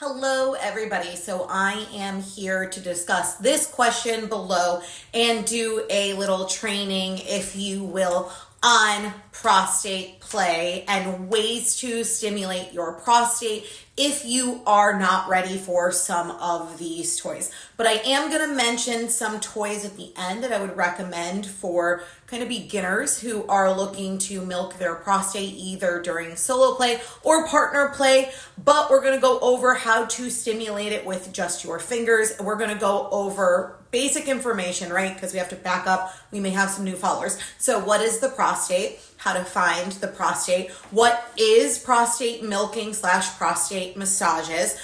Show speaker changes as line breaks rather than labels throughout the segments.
Hello, everybody. So I am here to discuss this question below and do a little training, if you will, on prostate play and ways to stimulate your prostate if you are not ready for some of these toys. But I am going to mention some toys at the end that I would recommend for kind of beginners who are looking to milk their prostate either during solo play or partner play. But we're going to go over how to stimulate it with just your fingers. We're going to go over basic information, right? Because we have to back up. We may have some new followers. So what is the prostate? How to find the prostate? What is prostate milking / prostate massages?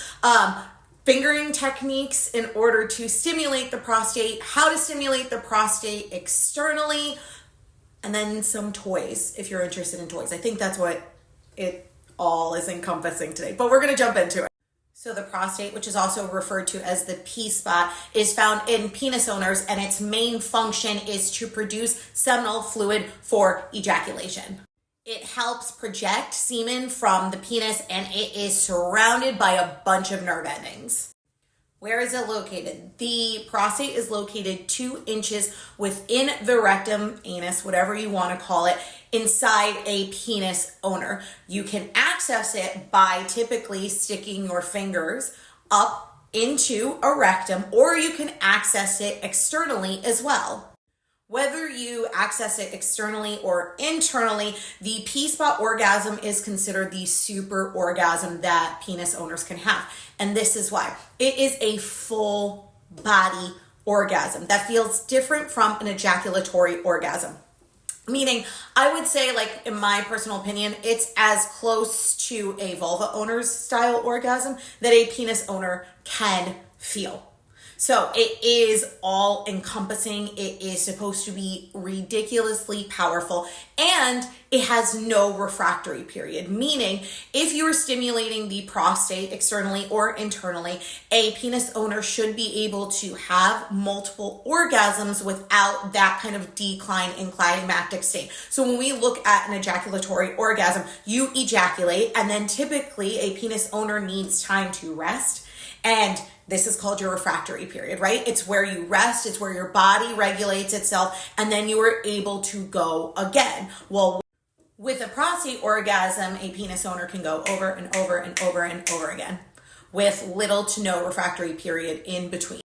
Fingering techniques in order to stimulate the prostate, how to stimulate the prostate externally, and then some toys if you're interested in toys. I think that's what it all is encompassing today, but we're going to jump into it. So the prostate, which is also referred to as the P-spot, is found in penis owners, and its main function is to produce seminal fluid for ejaculation. It helps project semen from the penis, and it is surrounded by a bunch of nerve endings. Where is it located? The prostate is located 2 inches within the rectum, anus, whatever you want to call it, inside a penis owner. You can access it by typically sticking your fingers up into a rectum, or you can access it externally as well. Whether you access it externally or internally, the P-spot orgasm is considered the super orgasm that penis owners can have. And this is why. It is a full body orgasm that feels different from an ejaculatory orgasm. Meaning, I would say, like, in my personal opinion, it's as close to a vulva owner's style orgasm that a penis owner can feel. So it is all encompassing. It is supposed to be ridiculously powerful, and it has no refractory period. Meaning, if you're stimulating the prostate externally or internally, a penis owner should be able to have multiple orgasms without that kind of decline in climactic state. So when we look at an ejaculatory orgasm, you ejaculate, and then typically a penis owner needs time to rest, and this is called your refractory period, right? It's where you rest, it's where your body regulates itself, and then you are able to go again. Well, with a prostate orgasm, a penis owner can go over and over and over and over again with little to no refractory period in between.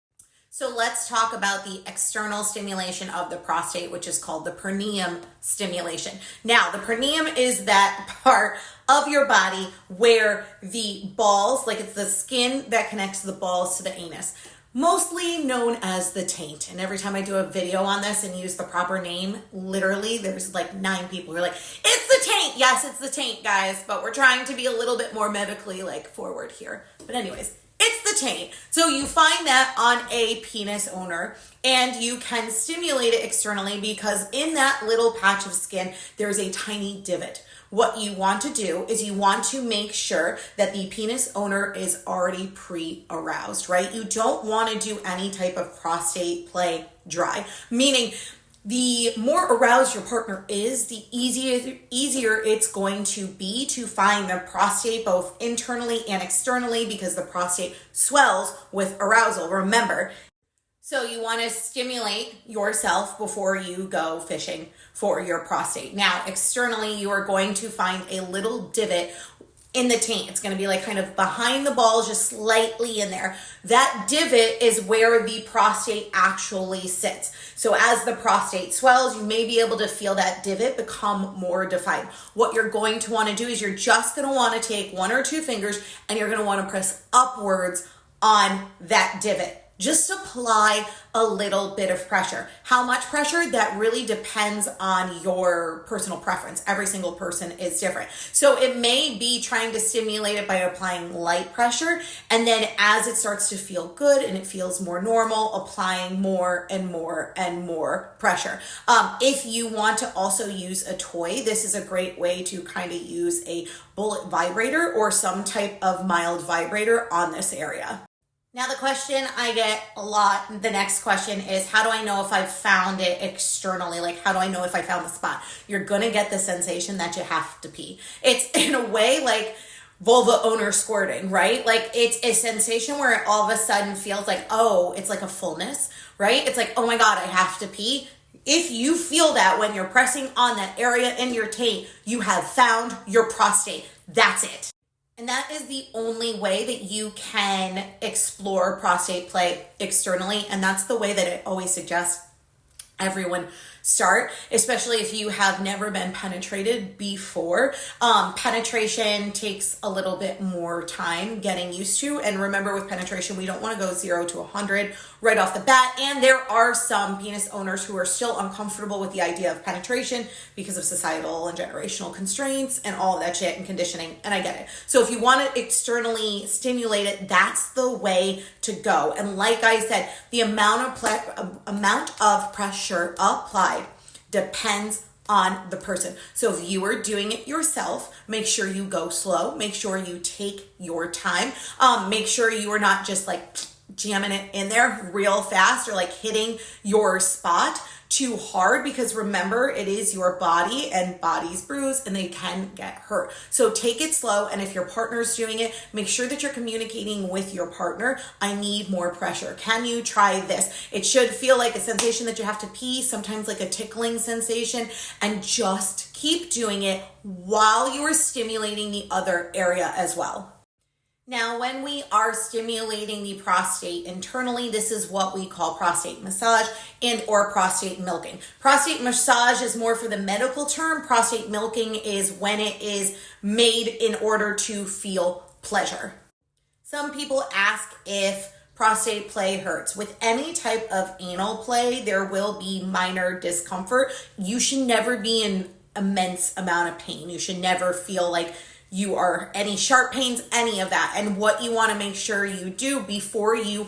So let's talk about the external stimulation of the prostate, which is called the perineum stimulation. Now, the perineum is that part of your body where the balls, like it's the skin that connects the balls to the anus, mostly known as the taint. And every time I do a video on this and use the proper name, literally there's like 9 people who are like, it's the taint. Yes, it's the taint, guys, but we're trying to be a little bit more medically like forward here. But anyways, it's the taint. So you find that on a penis owner, and you can stimulate it externally because in that little patch of skin, there's a tiny divot. What you want to do is you want to make sure that the penis owner is already pre-aroused, right? You don't want to do any type of prostate play dry, meaning the more aroused your partner is, the easier it's going to be to find the prostate both internally and externally because the prostate swells with arousal. Remember, so you want to stimulate yourself before you go fishing for your prostate. Now, externally, you are going to find a little divot in the taint. It's going to be like kind of behind the balls, just slightly in there. That divot is where the prostate actually sits. So as the prostate swells, you may be able to feel that divot become more defined. What you're going to want to do is you're just going to want to take 1 or 2 fingers and you're going to want to press upwards on that divot. Just apply a little bit of pressure. How much pressure? That really depends on your personal preference. Every single person is different. So it may be trying to stimulate it by applying light pressure, and then as it starts to feel good and it feels more normal, applying more and more and more pressure. If you want to also use a toy, this is a great way to kind of use a bullet vibrator or some type of mild vibrator on this area. Now the question I get a lot, the next question is, how do I know if I've found it externally? Like, how do I know if I found the spot? You're going to get the sensation that you have to pee. It's in a way like vulva owner squirting, right? Like it's a sensation where it all of a sudden feels like, oh, it's like a fullness, right? It's like, oh my God, I have to pee. If you feel that when you're pressing on that area in your taint, you have found your prostate. That's it. And that is the only way that you can explore prostate play externally. And that's the way that it always suggests everyone start, especially if you have never been penetrated before. Penetration takes a little bit more time getting used to. And remember, with penetration, we don't want to go 0 to 100 right off the bat. And there are some penis owners who are still uncomfortable with the idea of penetration because of societal and generational constraints and all of that shit and conditioning. And I get it. So if you want to externally stimulate it, that's the way to go. And like I said, the amount of pressure applied depends on the person. So if you are doing it yourself, make sure you go slow. Make sure you take your time. Make sure you are not just like jamming it in there real fast or like hitting your spot too hard, because remember, it is your body and bodies bruise and they can get hurt. So take it slow. And if your partner's doing it, make sure that you're communicating with your partner. I need more pressure. Can you try this? It should feel like a sensation that you have to pee, sometimes like a tickling sensation, and just keep doing it while you are stimulating the other area as well. Now, when we are stimulating the prostate internally, this is what we call prostate massage and or prostate milking. Prostate massage is more for the medical term. Prostate milking is when it is made in order to feel pleasure. Some people ask if prostate play hurts. With any type of anal play, there will be minor discomfort. You should never be in immense amount of pain. You should never feel like you are any sharp pains, any of that. And what you want to make sure you do before you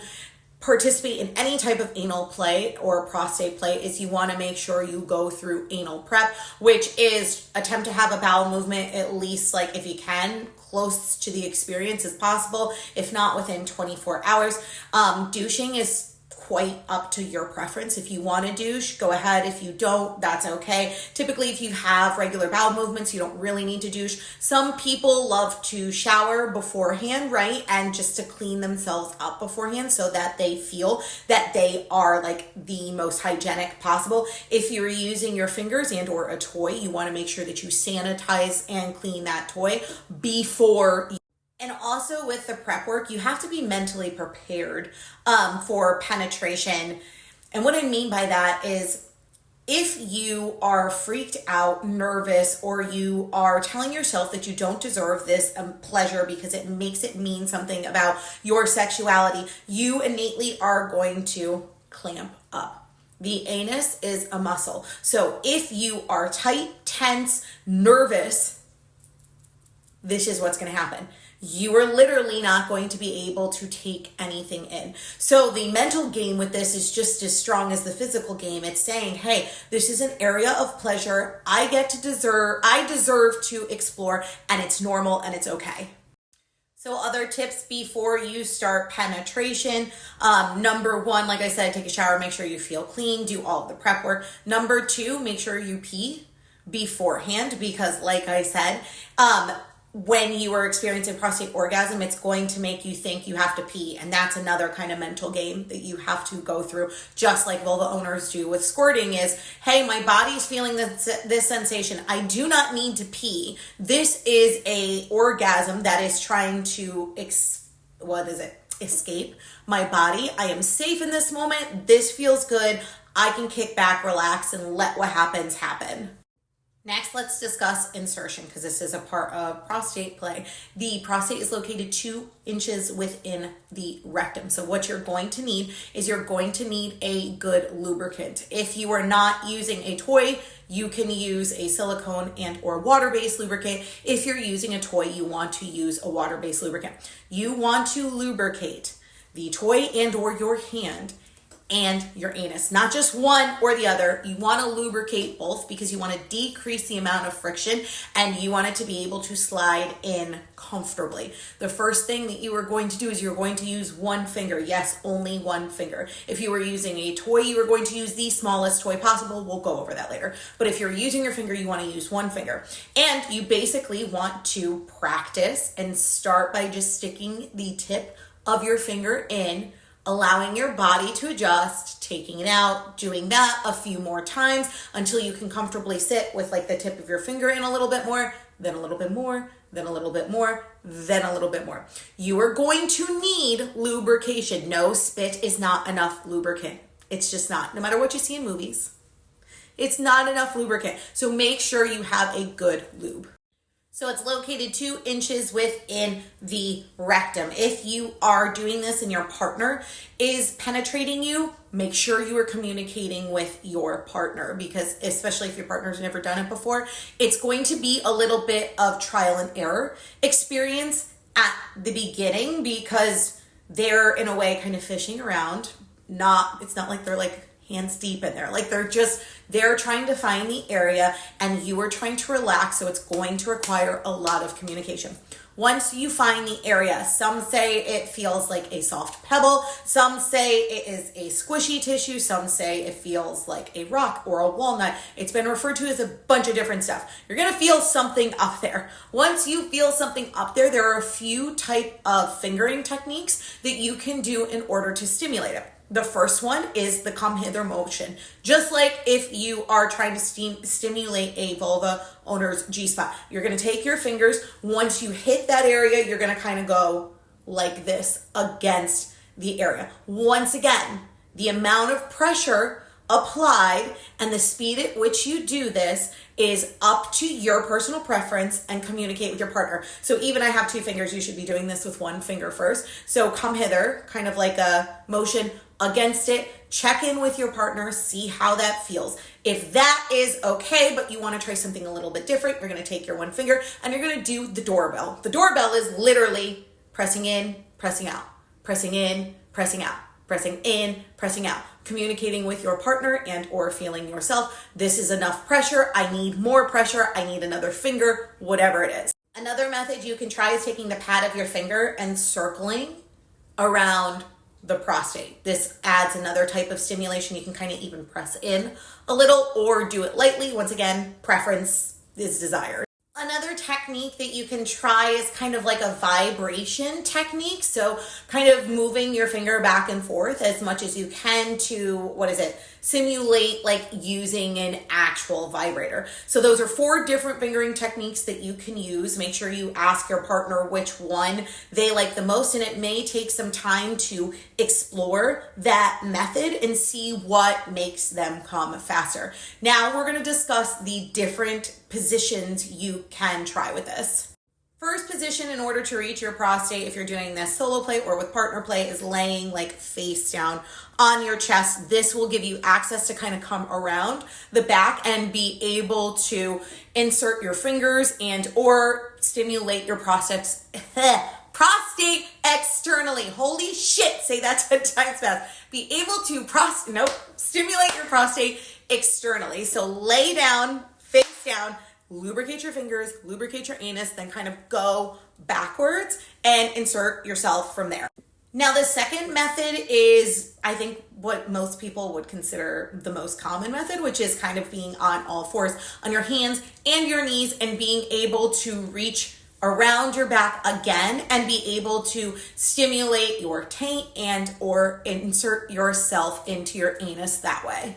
participate in any type of anal play or prostate play is you want to make sure you go through anal prep, which is attempt to have a bowel movement at least, like if you can, close to the experience as possible, if not within 24 hours. Douching is quite up to your preference. If you want to douche, go ahead. If you don't, that's okay. Typically, if you have regular bowel movements, you don't really need to douche. Some people love to shower beforehand, right? And just to clean themselves up beforehand so that they feel that they are like the most hygienic possible. If you're using your fingers and or a toy, you want to make sure that you sanitize and clean that toy before. And also with the prep work, you have to be mentally prepared for penetration. And what I mean by that is if you are freaked out, nervous, or you are telling yourself that you don't deserve this pleasure because it makes it mean something about your sexuality, you innately are going to clamp up. The anus is a muscle. So if you are tight, tense, nervous, this is what's going to happen. You are literally not going to be able to take anything in. So the mental game with this is just as strong as the physical game. It's saying, hey, this is an area of pleasure. I deserve to explore, and it's normal and it's okay. So other tips before you start penetration. Number one, like I said, take a shower, make sure you feel clean, do all of the prep work. Number two, make sure you pee beforehand because like I said, when you are experiencing prostate orgasm, it's going to make you think you have to pee. And that's another kind of mental game that you have to go through, just like vulva owners do with squirting is, hey, my body's feeling this sensation. I do not need to pee. This is a orgasm that is trying to, escape my body. I am safe in this moment. This feels good. I can kick back, relax, and let what happens happen. Next, let's discuss insertion because this is a part of prostate play. The prostate is located 2 inches within the rectum. So what you're going to need is you're going to need a good lubricant. If you are not using a toy, you can use a silicone and or water-based lubricant. If you're using a toy, you want to use a water-based lubricant. You want to lubricate the toy and or your hand and your anus. Not just one or the other. You want to lubricate both because you want to decrease the amount of friction and you want it to be able to slide in comfortably. The first thing that you are going to do is you're going to use one finger. Yes, only one finger. If you were using a toy, you are going to use the smallest toy possible. We'll go over that later. But if you're using your finger, you want to use one finger. And you basically want to practice and start by just sticking the tip of your finger in, allowing your body to adjust, taking it out, doing that a few more times until you can comfortably sit with like the tip of your finger in a little bit more, then a little bit more, then a little bit more, then a little bit more. You are going to need lubrication. No spit is not enough lubricant. It's just not. No matter what you see in movies, it's not enough lubricant. So make sure you have a good lube. So it's located 2 inches within the rectum. If you are doing this and your partner is penetrating you, make sure you are communicating with your partner, because especially if your partner's never done it before, it's going to be a little bit of trial and error experience at the beginning because they're in a way kind of fishing around. It's not like they're like hands deep in there. Like they're trying to find the area and you are trying to relax. So it's going to require a lot of communication. Once you find the area, some say it feels like a soft pebble. Some say it is a squishy tissue. Some say it feels like a rock or a walnut. It's been referred to as a bunch of different stuff. You're going to feel something up there. Once you feel something up there, there are a few type of fingering techniques that you can do in order to stimulate it. The first one is the come hither motion. Just like if you are trying to stimulate a vulva owner's G-spot. You're going to take your fingers. Once you hit that area, you're going to kind of go like this against the area. Once again, the amount of pressure applied and the speed at which you do this is up to your personal preference and communicate with your partner. So even I have 2 fingers, you should be doing this with one finger first. So come hither, kind of like a motion against it, check in with your partner, see how that feels. If that is okay, but you want to try something a little bit different, you're going to take your one finger and you're going to do the doorbell. The doorbell is literally pressing in, pressing out, pressing in, pressing out, pressing in, pressing out, communicating with your partner and or feeling yourself. This is enough pressure. I need more pressure. I need another finger, whatever it is. Another method you can try is taking the pad of your finger and circling around the prostate. This adds another type of stimulation. You can kind of even press in a little or do it lightly. Once again, preference is desired. Another technique that you can try is kind of like a vibration technique. So kind of moving your finger back and forth as much as you can to, simulate like using an actual vibrator. So those are 4 different fingering techniques that you can use. Make sure you ask your partner which one they like the most, and it may take some time to explore that method and see what makes them come faster. Now we're going to discuss the different positions you can try with this. First position in order to reach your prostate, if you're doing this solo play or with partner play, is laying like face down on your chest. This will give you access to kind of come around the back and be able to insert your fingers and or stimulate your prostate externally. Holy shit, say that 10 times fast. Be able to stimulate your prostate externally. So lay down, face down, lubricate your fingers, lubricate your anus, then kind of go backwards and insert yourself from there. Now, the second method is, I think, what most people would consider the most common method, which is kind of being on all fours on your hands and your knees and being able to reach around your back again and be able to stimulate your taint and or insert yourself into your anus that way.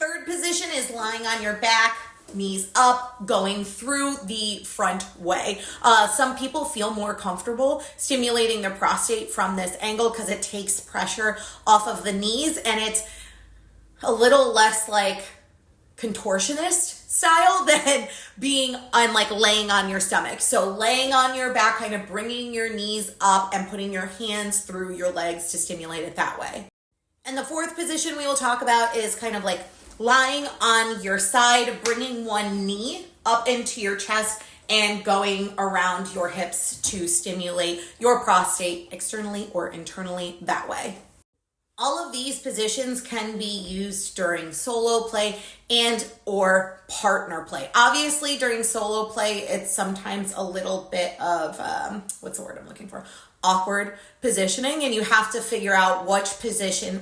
Third position is lying on your back, knees up, going through the front way. Some people feel more comfortable stimulating their prostate from this angle because it takes pressure off of the knees and it's a little less like contortionist style than being on like laying on your stomach. So laying on your back, kind of bringing your knees up and putting your hands through your legs to stimulate it that way. And the fourth position we will talk about is kind of like lying on your side, bringing one knee up into your chest and going around your hips to stimulate your prostate externally or internally that way. All of these positions can be used during solo play and or partner play. Obviously, during solo play, it's sometimes a little bit of, what's the word I'm looking for? Awkward positioning, and you have to figure out which position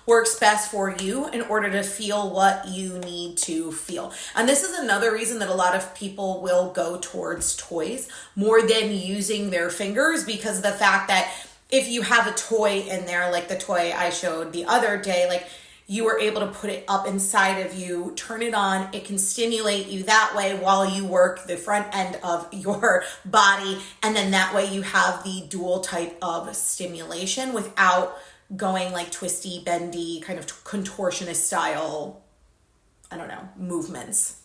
works best for you in order to feel what you need to feel. And this is another reason that a lot of people will go towards toys more than using their fingers, because of the fact that if you have a toy in there, like the toy I showed the other day, like you were able to put it up inside of you, turn it on, it can stimulate you that way while you work the front end of your body. And then that way you have the dual type of stimulation without going like twisty, bendy, kind of contortionist style, movements.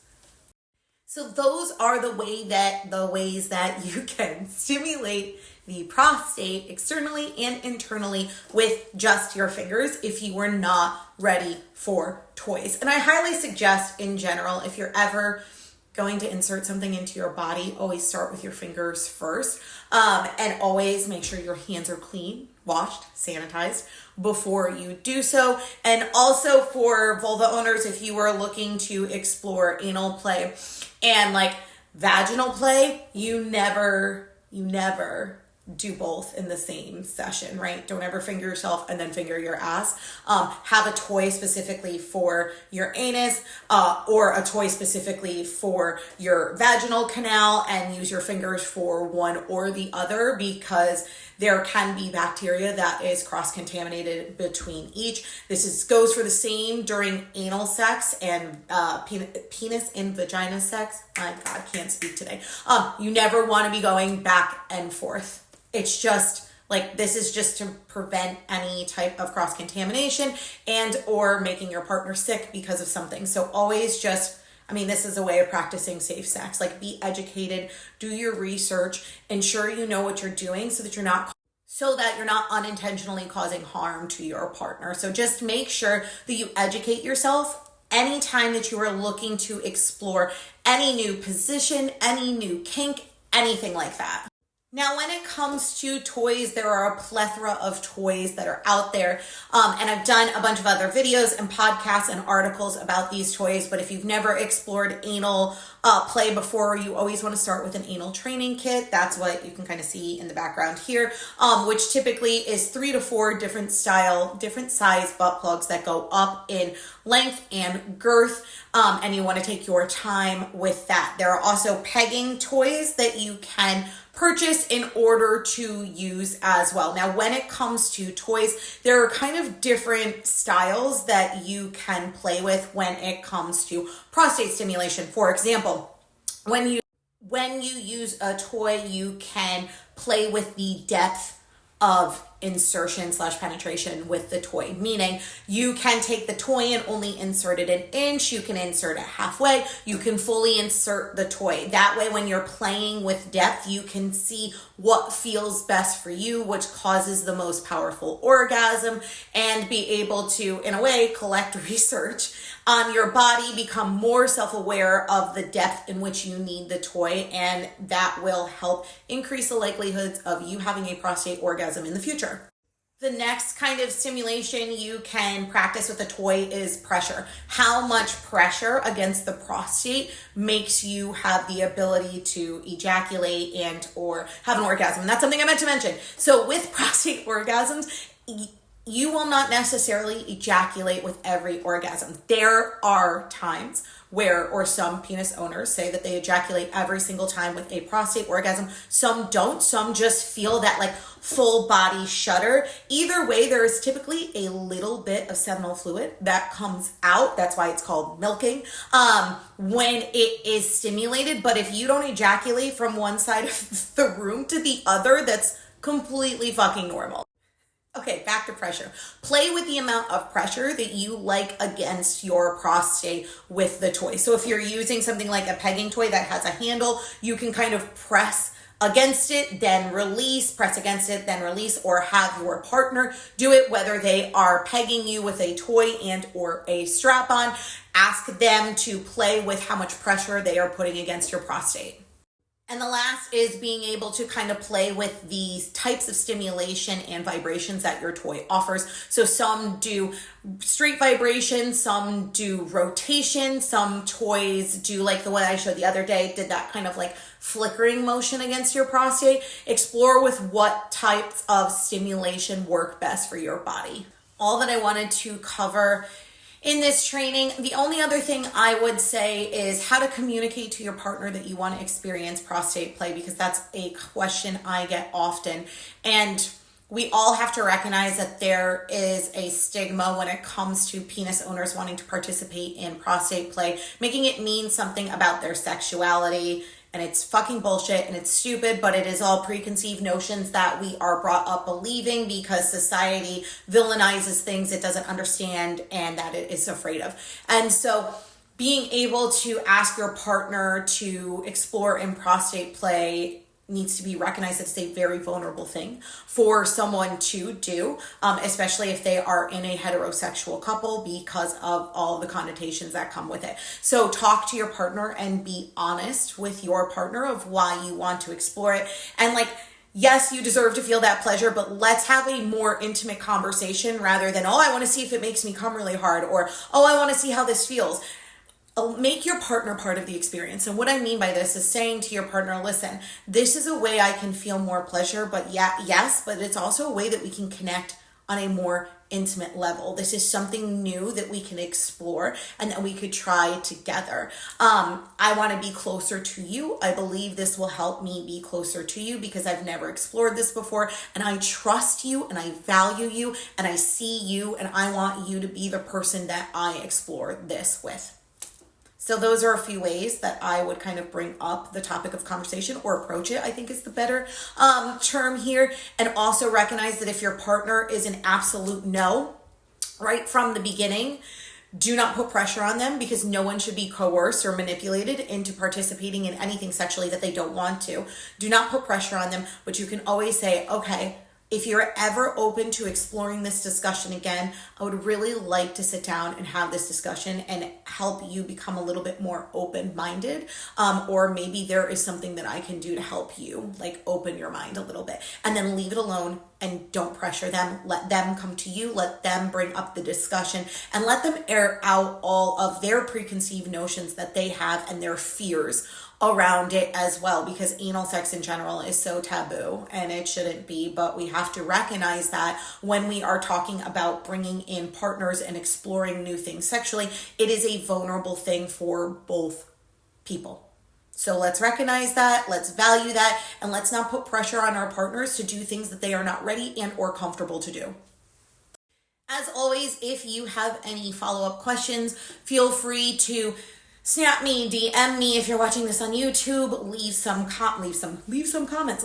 So those are the ways that you can stimulate the prostate externally and internally with just your fingers if you were not ready for toys. And I highly suggest in general, if you're ever going to insert something into your body, always start with your fingers first, and always make sure your hands are clean, washed, sanitized before you do so. And also for vulva owners, if you are looking to explore anal play and like vaginal play, you never do both in the same session, right? Don't ever finger yourself and then finger your ass. Have a toy specifically for your anus, or a toy specifically for your vaginal canal, and use your fingers for one or the other, because there can be bacteria that is cross-contaminated between each. This goes for the same during anal sex and penis and vagina sex. My God, can't speak today. You never want to be going back and forth. It's just like, this is just to prevent any type of cross-contamination and or making your partner sick because of something. So always this is a way of practicing safe sex. Like, be educated, do your research, ensure you know what you're doing so that you're not unintentionally causing harm to your partner. So just make sure that you educate yourself anytime that you are looking to explore any new position, any new kink, anything like that. Now, when it comes to toys, there are a plethora of toys that are out there. And I've done a bunch of other videos and podcasts and articles about these toys. But if you've never explored anal play before, you always want to start with an anal training kit. That's what you can kind of see in the background here, which typically is 3 to 4 different size butt plugs that go up in length and girth. And you want to take your time with that. There are also pegging toys that you can purchase in order to use as well. Now, when it comes to toys, there are kind of different styles that you can play with when it comes to prostate stimulation. For example, when you use a toy, you can play with the depth of insertion / penetration with the toy, meaning you can take the toy and only insert it an inch, you can insert it halfway, you can fully insert the toy. That way, when you're playing with depth, you can see what feels best for you, which causes the most powerful orgasm, and be able to, in a way, collect research on your body, become more self-aware of the depth in which you need the toy, and that will help increase the likelihoods of you having a prostate orgasm in the future. The next kind of stimulation you can practice with a toy is pressure. How much pressure against the prostate makes you have the ability to ejaculate and or have an orgasm? And that's something I meant to mention. So with prostate orgasms, you will not necessarily ejaculate with every orgasm. There are times where, or some penis owners say that they ejaculate every single time with a prostate orgasm. Some don't. Some just feel that like full body shudder. Either way, there is typically a little bit of seminal fluid that comes out. That's why it's called milking, when it is stimulated. But if you don't ejaculate from one side of the room to the other, that's completely fucking normal. Okay, back to pressure. Play with the amount of pressure that you like against your prostate with the toy. So if you're using something like a pegging toy that has a handle, you can kind of press against it, then release, press against it, then release, or have your partner do it, whether they are pegging you with a toy and or a strap-on. Ask them to play with how much pressure they are putting against your prostate. And the last is being able to kind of play with these types of stimulation and vibrations that your toy offers. So some do straight vibration, some do rotation, some toys do like the one I showed the other day, did that kind of like flickering motion against your prostate. Explore with what types of stimulation work best for your body. All that I wanted to cover in this training. The only other thing I would say is how to communicate to your partner that you want to experience prostate play, because that's a question I get often. And we all have to recognize that there is a stigma when it comes to penis owners wanting to participate in prostate play, making it mean something about their sexuality. And it's fucking bullshit and it's stupid, but it is all preconceived notions that we are brought up believing because society villainizes things it doesn't understand and that it is afraid of. And so being able to ask your partner to explore in prostate play needs to be recognized as a very vulnerable thing for someone to do, especially if they are in a heterosexual couple, because of all the connotations that come with it. So talk to your partner and be honest with your partner of why you want to explore it. And like, yes, you deserve to feel that pleasure, but let's have a more intimate conversation rather than, oh, I want to see if it makes me come really hard, or, oh, I want to see how this feels. Make your partner part of the experience. And what I mean by this is saying to your partner, listen, this is a way I can feel more pleasure, but yes, but it's also a way that we can connect on a more intimate level. This is something new that we can explore and that we could try together. I want to be closer to you. I believe this will help me be closer to you because I've never explored this before, and I trust you and I value you and I see you and I want you to be the person that I explore this with. So those are a few ways that I would kind of bring up the topic of conversation or approach it, I think is the better term here. And also recognize that if your partner is an absolute no, right from the beginning, do not put pressure on them, because no one should be coerced or manipulated into participating in anything sexually that they don't want to. Do not put pressure on them, but you can always say, okay, if you're ever open to exploring this discussion again, I would really like to sit down and have this discussion and help you become a little bit more open-minded. Or maybe there is something that I can do to help you, like open your mind a little bit, and then leave it alone and don't pressure them. Let them come to you, let them bring up the discussion, and let them air out all of their preconceived notions that they have and their fears around it as well, because anal sex in general is so taboo and it shouldn't be. But we have to recognize that when we are talking about bringing in partners and exploring new things sexually, it is a vulnerable thing for both people. So let's recognize that, let's value that, and let's not put pressure on our partners to do things that they are not ready and or comfortable to do. As always, if you have any follow-up questions, feel free to snap me, DM me. If you're watching this on YouTube, leave some comments.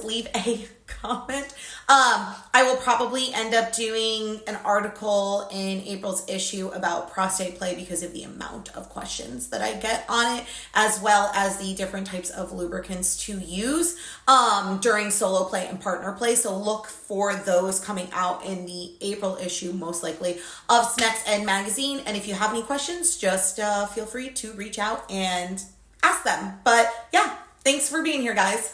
Leave a comment. I will probably end up doing an article in April's issue about prostate play because of the amount of questions that I get on it, as well as the different types of lubricants to use during solo play and partner play. So look for those coming out in the April issue, most likely, of Smex and magazine. And if you have any questions, just feel free to reach out and ask them. But yeah, thanks for being here, guys.